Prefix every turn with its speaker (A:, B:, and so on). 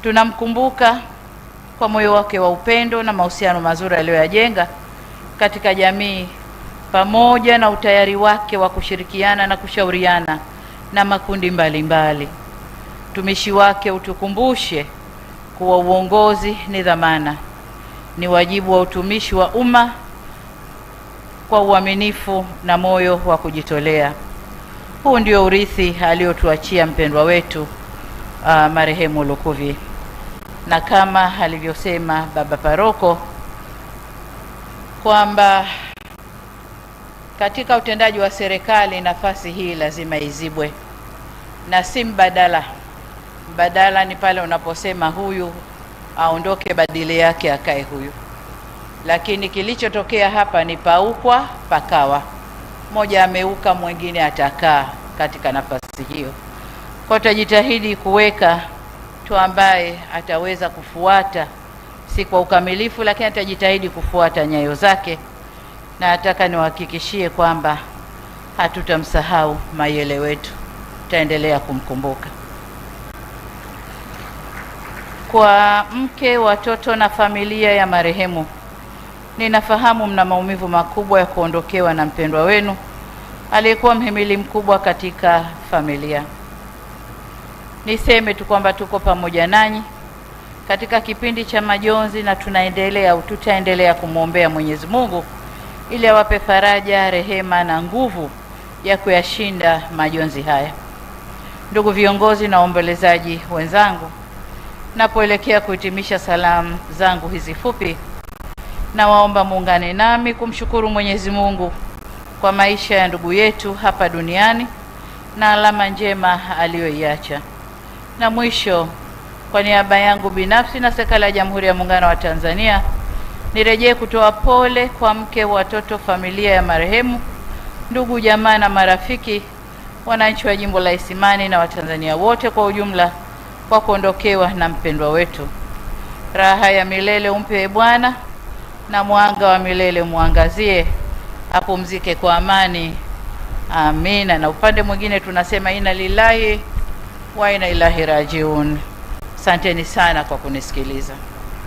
A: Tunamkumbuka kwa moyo wake wa upendo na mahusiano mazuri aliyoyajenga katika jamii, pamoja na utayari wake wa kushirikiana na kushauriana na makundi mbalimbali. Utumishi wake utukumbushe kuwa uongozi ni dhamana, ni wajibu wa utumishi wa umma kwa uaminifu na moyo wa kujitolea. Huu ndio urithi aliotuachia mpendwa wetu marehemu Lukuvi, na kama alivyosema baba paroko kwamba katika utendaji wa serikali nafasi hii lazima izibwe na si mbadala. Mbadala ni pale unaposema huyu aondoke, badili yake akae huyu. Lakini kilichotokea hapa ni paukwa pakawa, mmoja ameuka, mwingine atakaa katika nafasi hiyo. Kwa tutajitahidi kuweka mtu ambaye ataweza kufuata, si kwa ukamilifu, lakini atajitahidi kufuata nyayo zake, na nataka niwahakikishie kwamba hatutamsahau Mayele wetu, tutaendelea kumkumbuka. Kwa mke, watoto na familia ya marehemu, ninafahamu mna maumivu makubwa ya kuondokewa na mpendwa wenu aliyekuwa mhimili mkubwa katika familia. Niseme tu kwamba tuko pamoja nanyi katika kipindi cha majonzi, na tutaendelea kumwombea Mwenyezi Mungu ili awape faraja, rehema na nguvu ya kuyashinda majonzi haya. Ndugu viongozi na waombolezaji wenzangu, napoelekea kuhitimisha salamu zangu hizi fupi, na waomba muungane nami kumshukuru Mwenyezi Mungu kwa maisha ya ndugu yetu hapa duniani na alama njema aliyoiacha. Na mwisho, kwa niaba yangu binafsi na serikali ya Jamhuri ya Muungano wa Tanzania, nirejee kutoa pole kwa mke, watoto, familia ya marehemu, ndugu, jamaa na marafiki, wananchi wa jimbo la Isimani na Watanzania wote kwa ujumla kwa kuondokewa na mpendwa wetu. Raha ya milele umpe Bwana, na mwanga wa milele muangazie, apumzike kwa amani. Amina. Na upande mwingine tunasema inna lillahi wa inna ilaihi rajiun. Asanteni sana kwa kunisikiliza.